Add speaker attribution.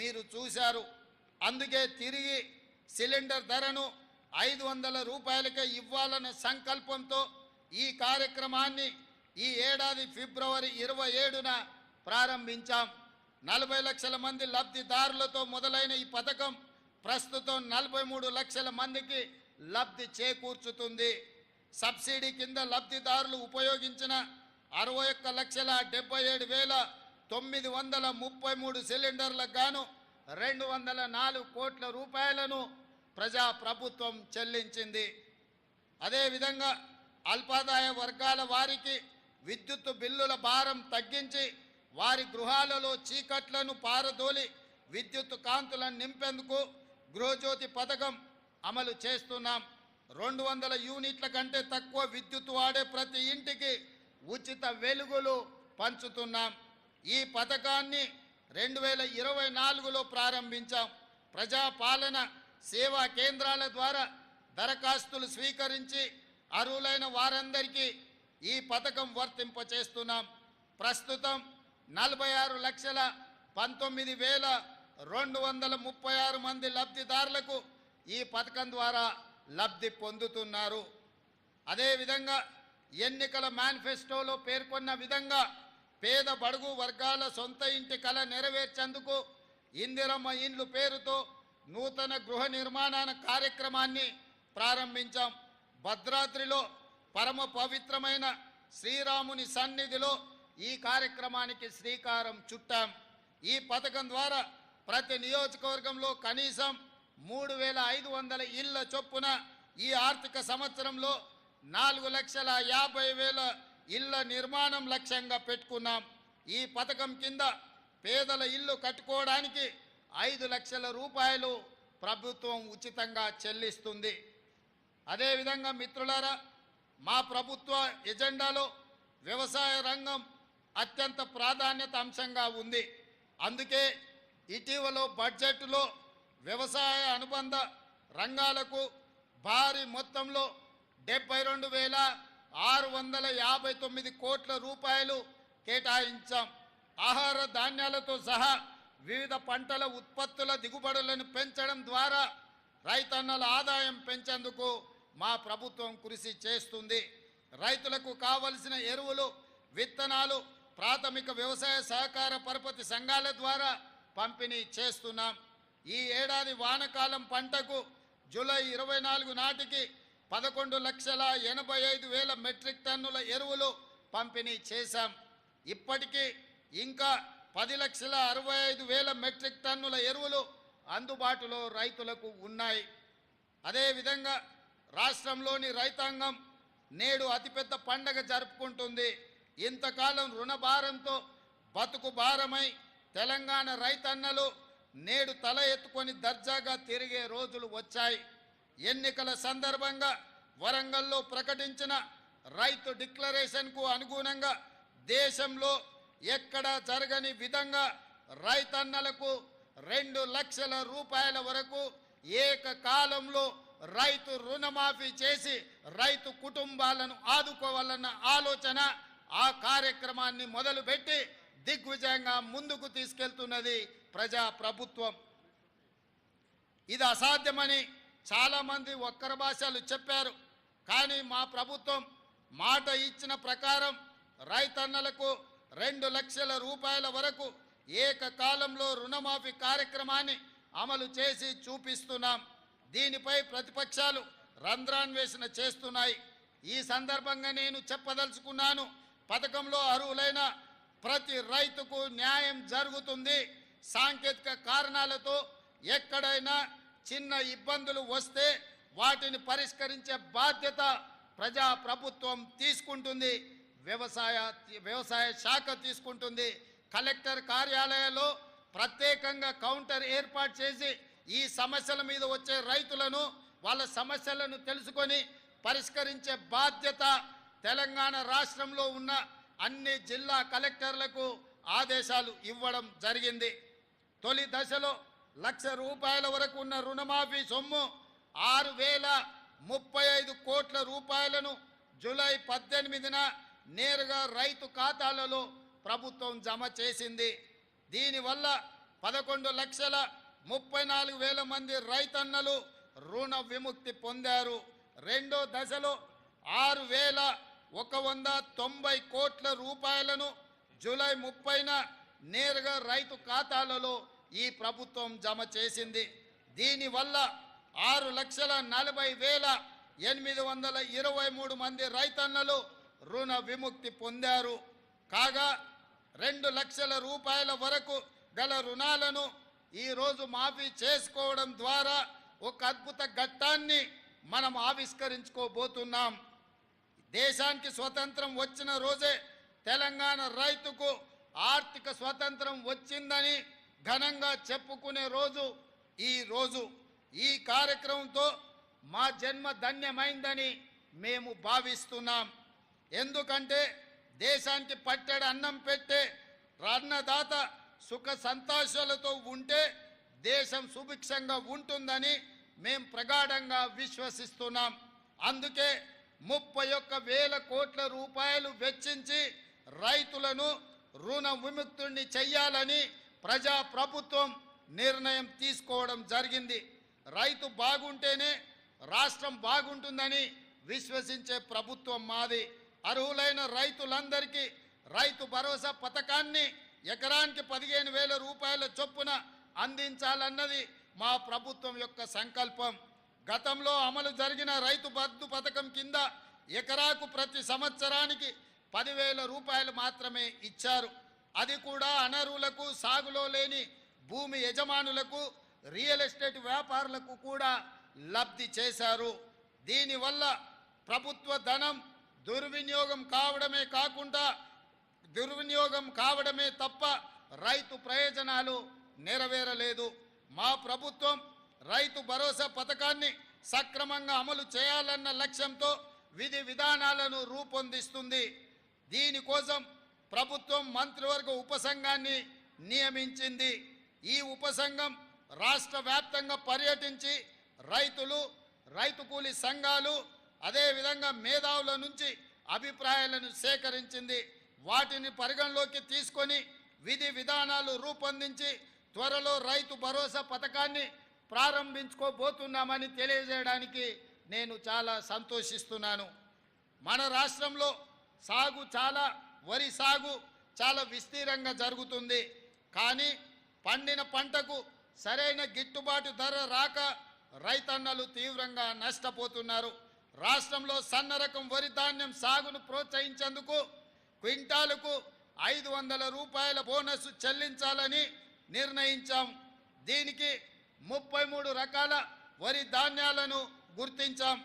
Speaker 1: మీరు చూశారు. అందుకే తిరిగి సిలిండర్ ధరను 500 రూపాయలకే ఇవ్వాలనే సంకల్పంతో ఈ కార్యక్రమాన్ని ఈ ఏడాది ఫిబ్రవరి 27న ప్రారంభించాం. 40 లక్షల మంది లబ్ధిదారులతో మొదలైన ఈ పథకం ప్రస్తుతం 43 లక్షల మందికి లబ్ధి చేకూర్చుతుంది. సబ్సిడీ కింద లబ్ధిదారులు ఉపయోగించిన 61,77,933 సిలిండర్లకు గాను 204 కోట్ల రూపాయలను ప్రజా ప్రభుత్వం చెల్లించింది. అదేవిధంగా అల్పాదాయ వర్గాల వారికి విద్యుత్ బిల్లుల భారం తగ్గించి వారి గృహాలలో చీకట్లను పారదోలి విద్యుత్ కాంతులను నింపేందుకు గృహజ్యోతి పథకం అమలు చేస్తున్నాం. 200 యూనిట్ల కంటే తక్కువ విద్యుత్ వాడే ప్రతి ఇంటికి ఉచిత వెలుగులు పంచుతున్నాం. ఈ పథకాన్ని 2024లో ప్రారంభించాం. ప్రజాపాలన సేవా కేంద్రాల ద్వారా దరఖాస్తులు స్వీకరించి అర్హులైన వారందరికీ ఈ పథకం వర్తింపచేస్తున్నాం. ప్రస్తుతం 46,19,236 మంది లబ్ధిదారులకు ఈ పథకం ద్వారా లబ్ధి పొందుతున్నారు. అదేవిధంగా ఎన్నికల మేనిఫెస్టోలో పేర్కొన్న విధంగా పేద బడుగు వర్గాల సొంత ఇంటి కల నెరవేర్చేందుకు ఇందిరమ్మ ఇండ్లు పేరుతో నూతన గృహ నిర్మాణ కార్యక్రమాన్ని ప్రారంభించాం. భద్రాద్రిలో పరమ పవిత్రమైన శ్రీరాముని సన్నిధిలో ఈ కార్యక్రమానికి శ్రీకారం చుట్టాం. ఈ పథకం ద్వారా ప్రతి నియోజకవర్గంలో కనీసం 3,500 ఇళ్ల చొప్పున ఈ ఆర్థిక సంవత్సరంలో 4,50,000 ఇళ్ల నిర్మాణం లక్ష్యంగా పెట్టుకున్నాం. ఈ పథకం కింద పేదల ఇల్లు కట్టుకోవడానికి 5 లక్షల రూపాయలు ప్రభుత్వం ఉచితంగా చెల్లిస్తుంది. అదేవిధంగా మిత్రులారా, మా ప్రభుత్వ ఎజెండాలో వ్యవసాయ రంగం అత్యంత ప్రాధాన్యత అంశంగా ఉంది. అందుకే ఇటీవల బడ్జెట్లో వ్యవసాయ అనుబంధ రంగాలకు భారీ మొత్తంలో 72,659 కోట్ల రూపాయలు కేటాయించాం. ఆహార ధాన్యాలతో సహా వివిధ పంటల ఉత్పత్తుల దిగుబడులను పెంచడం ద్వారా రైతన్నల ఆదాయం పెంచేందుకు మా ప్రభుత్వం కృషి చేస్తుంది. రైతులకు కావలసిన ఎరువులు, విత్తనాలు ప్రాథమిక వ్యవసాయ సహకార పరపతి సంఘాల ద్వారా పంపిణీ చేస్తున్నాం. ఈ ఏడాది వానకాలం పంటకు జూలై 24 నాటికి 11,85,000 మెట్రిక్ టన్నుల ఎరువులు పంపిణీ చేశాం. ఇప్పటికీ ఇంకా 10,65,000 మెట్రిక్ టన్నుల ఎరువులు అందుబాటులో రైతులకు ఉన్నాయి. అదేవిధంగా రాష్ట్రంలోని రైతాంగం నేడు అతిపెద్ద పండగ జరుపుకుంటుంది. ఇంతకాలం రుణభారంతో బతుకు భారమై తెలంగాణ రైతన్నలు నేడు తల ఎత్తుకొని దర్జాగా తిరిగే రోజులు వచ్చాయి. ఎన్నికల సందర్భంగా వరంగల్లో ప్రకటించిన రైతు డిక్లరేషన్కు అనుగుణంగా దేశంలో ఎక్కడా జరగని విధంగా రైతన్నలకు 2 లక్షల రూపాయల వరకు ఏకకాలంలో రైతు రుణమాఫీ చేసి రైతు కుటుంబాలను ఆదుకోవాలన్న ఆలోచన ఆ కార్యక్రమాన్ని మొదలుపెట్టి దిగ్విజయంగా ముందుకు తీసుకెళ్తున్నది ప్రజా ప్రభుత్వం. ఇది అసాధ్యమని చాలామంది వక్ర భాషలు చెప్పారు. కానీ మా ప్రభుత్వం మాట ఇచ్చిన ప్రకారం రైతన్నలకు 2 లక్షల రూపాయల వరకు ఏకకాలంలో రుణమాఫీ కార్యక్రమాన్ని అమలు చేసి చూపిస్తున్నాం. దీనిపై ప్రతిపక్షాలు రంధ్రాన్వేషణ చేస్తున్నాయి. ఈ సందర్భంగా నేను చెప్పదలుచుకున్నాను, పథకంలో అర్హులైన ప్రతి రైతుకు న్యాయం జరుగుతుంది. సాంకేతిక కారణాలతో ఎక్కడైనా చిన్న ఇబ్బందులు వస్తే వాటిని పరిష్కరించే బాధ్యత ప్రజా ప్రభుత్వం తీసుకుంటుంది, వ్యవసాయ శాఖ తీసుకుంటుంది. కలెక్టర్ కార్యాలయాల్లో ప్రత్యేకంగా కౌంటర్ ఏర్పాటు చేసి ఈ సమస్యల మీద వచ్చే రైతులను వాళ్ళ సమస్యలను తెలుసుకొని పరిష్కరించే బాధ్యత తెలంగాణ రాష్ట్రంలో ఉన్న అన్ని జిల్లా కలెక్టర్లకు ఆదేశాలు ఇవ్వడం జరిగింది. తొలి దశలో 1,00,000 రూపాయల వరకు ఉన్న రుణమాఫీ సొమ్ము 6,035 కోట్ల రూపాయలను జూలై 18న నేరుగా రైతు ఖాతాలలో ప్రభుత్వం జమ చేసింది. దీనివల్ల 11,34,000 మంది రైతన్నలు రుణ విముక్తి పొందారు. రెండో దశలో 6,190 కోట్ల రూపాయలను జూలై 30న నేరుగా రైతు ఖాతాలలో ఈ ప్రభుత్వం జమ చేసింది. దీనివల్ల 6,40,823 మంది రైతన్నలు రుణ విముక్తి పొందారు. కాగా 2 లక్షల రూపాయల వరకు గల రుణాలను ఈరోజు మాఫీ చేసుకోవడం ద్వారా ఒక అద్భుత ఘట్టాన్ని మనం ఆవిష్కరించుకోబోతున్నాం. దేశానికి స్వతంత్రం వచ్చిన రోజే తెలంగాణ రైతుకు ఆర్థిక స్వతంత్రం వచ్చిందని ఘనంగా చెప్పుకునే రోజు ఈ రోజు. ఈ కార్యక్రమంతో మా జన్మ ధన్యమైందని మేము భావిస్తున్నాం. ఎందుకంటే దేశానికి పట్టెడు అన్నం పెట్టే అన్నదాత సుఖ సంతోషాలతో ఉంటే దేశం సుభిక్షంగా ఉంటుందని మేము ప్రగాఢంగా విశ్వసిస్తున్నాం. అందుకే 31,000 కోట్ల రూపాయలు వెచ్చించి రైతులను రుణ విముక్తుల్ని చెయ్యాలని ప్రజా ప్రభుత్వం నిర్ణయం తీసుకోవడం జరిగింది. రైతు బాగుంటేనే రాష్ట్రం బాగుంటుందని విశ్వసించే ప్రభుత్వం మాది. అర్హులైన రైతులందరికీ రైతు భరోసా పథకాన్ని ఎకరానికి 15,000 రూపాయల చొప్పున అందించాలన్నది మా ప్రభుత్వం యొక్క సంకల్పం. గతంలో అమలు జరిగిన రైతు బంధు పథకం కింద ఎకరాకు ప్రతి సంవత్సరానికి 10,000 రూపాయలు మాత్రమే ఇచ్చారు. అది కూడా అనర్హులకు, సాగులో లేని భూమి యజమానులకు, రియల్ ఎస్టేట్ వ్యాపారులకు కూడా లబ్ధి చేశారు. దీనివల్ల ప్రభుత్వ ధనం దుర్వినియోగం కావడమే తప్ప రైతు ప్రయోజనాలు నెరవేరలేదు. మా ప్రభుత్వం రైతు భరోసా పథకాన్ని సక్రమంగా అమలు చేయాలన్న లక్ష్యంతో విధి విధానాలను రూపొందిస్తుంది. దీనికోసం ప్రభుత్వం మంత్రివర్గ ఉపసంఘాన్ని నియమించింది. ఈ ఉపసంఘం రాష్ట్ర వ్యాప్తంగా పర్యటించి రైతులు, రైతు కూలీ సంఘాలు, అదేవిధంగా మేధావుల నుంచి అభిప్రాయాలను సేకరించింది. వాటిని పరిగణలోకి తీసుకొని విధి విధానాలు రూపొందించి త్వరలో రైతు భరోసా పథకాన్ని ప్రారంభించుకోబోతున్నామని తెలియజేయడానికి నేను చాలా సంతోషిస్తున్నాను. మన రాష్ట్రంలో వరి సాగు చాలా విస్తీర్ణంగా జరుగుతుంది. కానీ పండిన పంటకు సరైన గిట్టుబాటు ధర రాక రైతన్నలు తీవ్రంగా నష్టపోతున్నారు. రాష్ట్రంలో సన్న రకం వరి ధాన్యం సాగును ప్రోత్సహించేందుకు క్వింటాలుకు 500 రూపాయల బోనస్ చెల్లించాలని నిర్ణయించాం. దీనికి 33 రకాల వరి ధాన్యాలను గుర్తించాం.